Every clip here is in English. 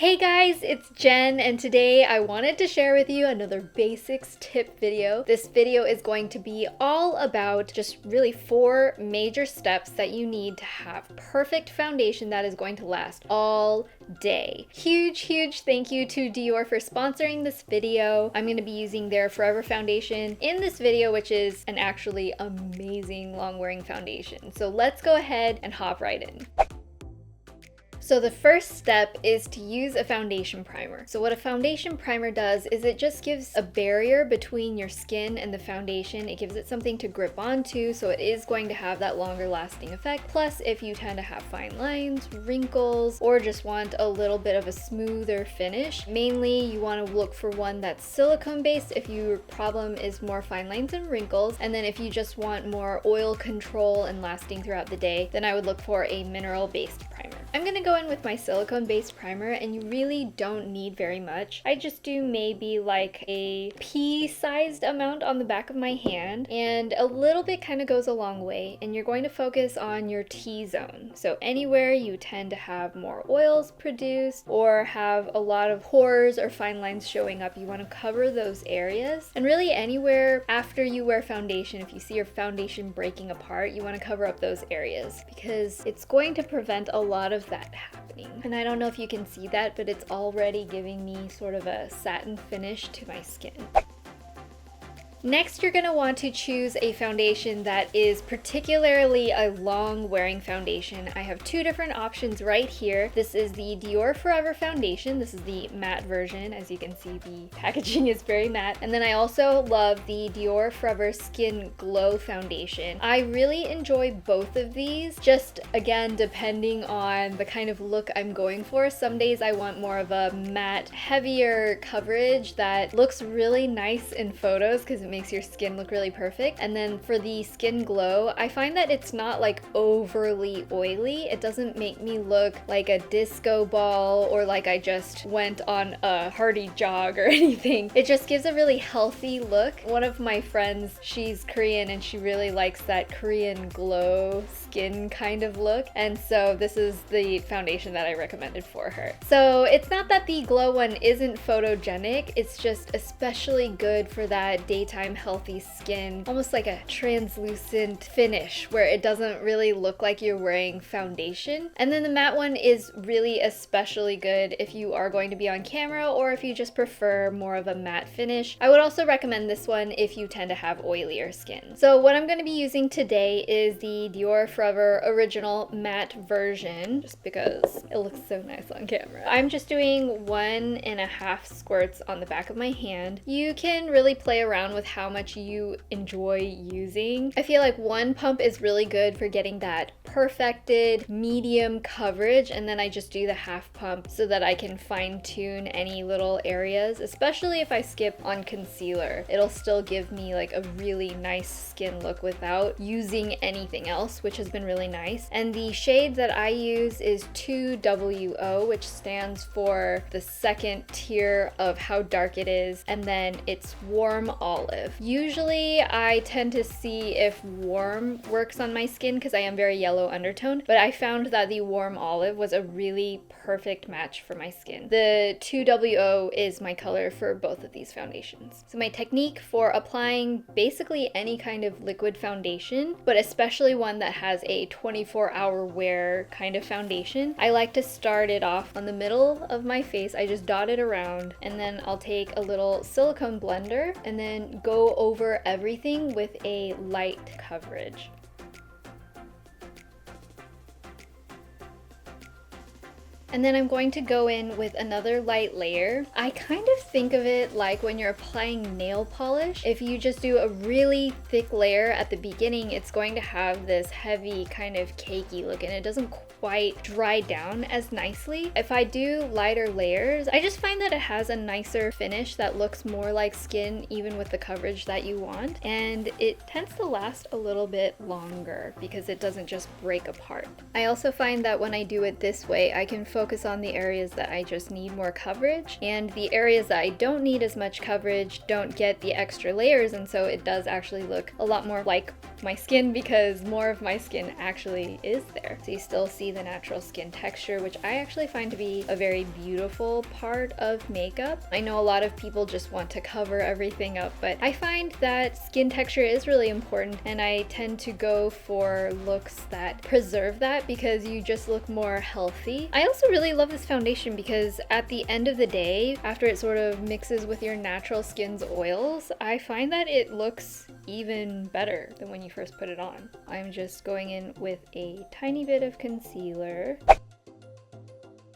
Hey guys, it's Jen, and today I wanted to share with you another basics tip video. This video is going to be all about just really 4 major steps that you need to have perfect foundation that is going to last all day. Huge thank you to DIOR for sponsoring this video. I'm going to be using their Forever foundation in this video, which is an actually amazing long wearing foundation. So let's go ahead and hop right in. So the first step is to use a foundation primer. So what a foundation primer does is it just gives a barrier between your skin and the foundation. It gives it something to grip onto, so it is going to have that longer lasting effect. Plus, if you tend to have fine lines, wrinkles, or just want a little bit of a smoother finish, mainly you want to look for one that's silicone based if your problem is more fine lines and wrinkles. And then if you just want more oil control and lasting throughout the day, then I would look for a mineral based primer. I'm gonna go in with my silicone based primer, and you really don't need very much. I just do maybe like a pea-sized amount on the back of my hand, and a little bit kind of goes a long way. And you're going to focus on your T-zone. So anywhere you tend to have more oils produced or have a lot of pores or fine lines showing up, you want to cover those areas. And really anywhere after you wear foundation, if you see your foundation breaking apart, you want to cover up those areas because it's going to prevent a lot of that happening. And I don't know if you can see that, but it's already giving me sort of a satin finish to my skin. Next, you're going to want to choose a foundation that is particularly a long wearing foundation. I have 2 different options right here. This is the DIOR Forever foundation. This is the matte version. As you can see, the packaging is very matte. And then I also love the DIOR Forever Skin Glow foundation. I really enjoy both of these, just again, depending on the kind of look I'm going for. Some days I want more of a matte, heavier coverage that looks really nice in photos because it makes your skin look really perfect. And then for the Skin Glow, I find that it's not like overly oily. It doesn't make me look like a disco ball or like I just went on a hearty jog or anything. It just gives a really healthy look. One of my friends, she's Korean and she really likes that Korean glow skin kind of look, and so this is the foundation that I recommended for her. So it's not that the glow one isn't photogenic, it's just especially good for that daytime healthy skin, almost like a translucent finish where it doesn't really look like you're wearing foundation. And then the matte one is really especially good if you are going to be on camera or if you just prefer more of a matte finish. I would also recommend this one if you tend to have oilier skin. So what I'm going to be using today is the DIOR Forever Original Matte version, just because it looks so nice on camera. I'm just doing 1.5 squirts on the back of my hand. You can really play around with how much you enjoy using. I feel like 1 pump is really good for getting that perfected medium coverage, and then I just do the half pump so that I can fine tune any little areas, especially if I skip on concealer. It'll still give me like a really nice skin look without using anything else, which has been really nice. And the shade that I use is 2WO, which stands for the second tier of how dark it is, and then it's warm olive. Usually I tend to see if warm works on my skin because I am very yellow undertoned, but I found that the warm olive was a really perfect match for my skin. The 2WO is my color for both of these foundations. So my technique for applying basically any kind of liquid foundation, but especially one that has a 24-hour wear kind of foundation, I like to start it off on the middle of my face. I just dot it around, and then I'll take a little silicone blender and then go over everything with a light coverage. And then I'm going to go in with another light layer. I kind of think of it like when you're applying nail polish. If you just do a really thick layer at the beginning, it's going to have this heavy kind of cakey look, and it doesn't quite dry down as nicely. If I do lighter layers, I just find that it has a nicer finish that looks more like skin, even with the coverage that you want. And it tends to last a little bit longer because it doesn't just break apart. I also find that when I do it this way, I can focus on the areas that I just need more coverage, and the areas that I don't need as much coverage don't get the extra layers, and so it does actually look a lot more like my skin because more of my skin actually is there. So you still see the natural skin texture, which I actually find to be a very beautiful part of makeup. I know a lot of people just want to cover everything up, but I find that skin texture is really important, and I tend to go for looks that preserve that because you just look more healthy. I also really love this foundation because at the end of the day, after it sort of mixes with your natural skin's oils, I find that it looks even better than when you first put it on. I'm just going in with a tiny bit of concealer.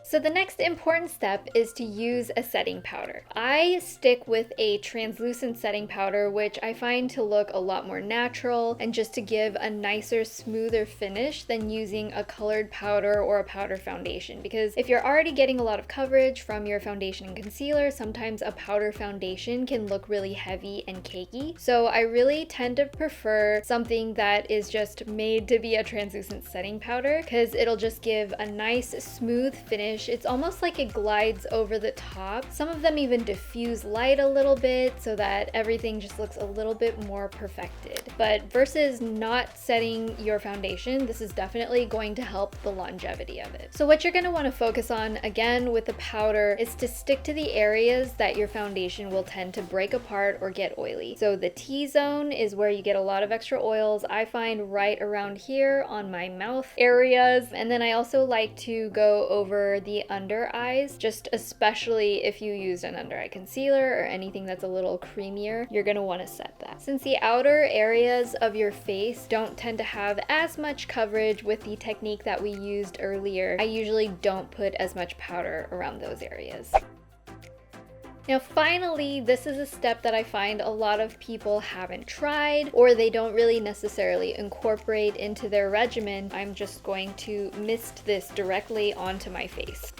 So the next important step is to use a setting powder. I stick with a translucent setting powder, which I find to look a lot more natural and just to give a nicer, smoother finish than using a colored powder or a powder foundation. Because if you're already getting a lot of coverage from your foundation and concealer, sometimes a powder foundation can look really heavy and cakey. So I really tend to prefer something that is just made to be a translucent setting powder because it'll just give a nice, smooth finish. It's almost like it glides over the top. Some of them even diffuse light a little bit so that everything just looks a little bit more perfected. But versus not setting your foundation, this is definitely going to help the longevity of it. So what you're going to want to focus on, again with the powder, is to stick to the areas that your foundation will tend to break apart or get oily. So the T-zone is where you get a lot of extra oils. I find right around here on my mouth areas. And then I also like to go over the under eyes, just especially if you use an under eye concealer or anything that's a little creamier, you're gonna want to set that. Since the outer areas of your face don't tend to have as much coverage with the technique that we used earlier, I usually don't put as much powder around those areas. Now finally, this is a step that I find a lot of people haven't tried or they don't really necessarily incorporate into their regimen. I'm just going to mist this directly onto my face.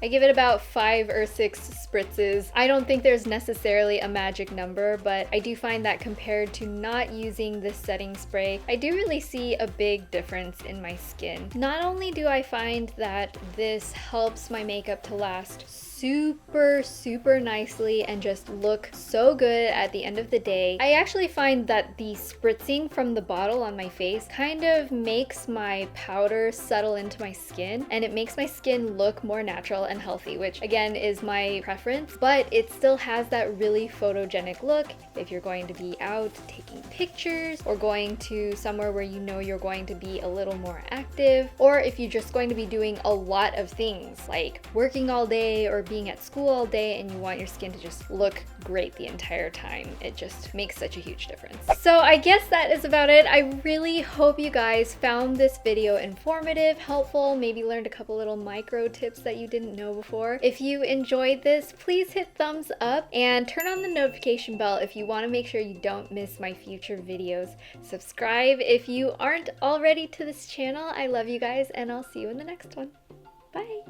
I give it about 5 or 6 spritzes. I don't think there's necessarily a magic number, but I do find that compared to not using this setting spray, I do really see a big difference in my skin. Not only do I find that this helps my makeup to last super nicely and just look so good at the end of the day, I actually find that the spritzing from the bottle on my face kind of makes my powder settle into my skin, and it makes my skin look more natural and healthy, which again is my preference, but it still has that really photogenic look if you're going to be out taking pictures or going to somewhere where you know you're going to be a little more active, or if you're just going to be doing a lot of things like working all day or being at school all day and you want your skin to just look great the entire time. It just makes such a huge difference. So I guess that is about it. I really hope you guys found this video informative, helpful, maybe learned a couple little micro tips that you didn't know before. If you enjoyed this, please hit thumbs up and turn on the notification bell if you want to make sure you don't miss my future videos. Subscribe if you aren't already to this channel. I love you guys, and I'll see you in the next one. Bye!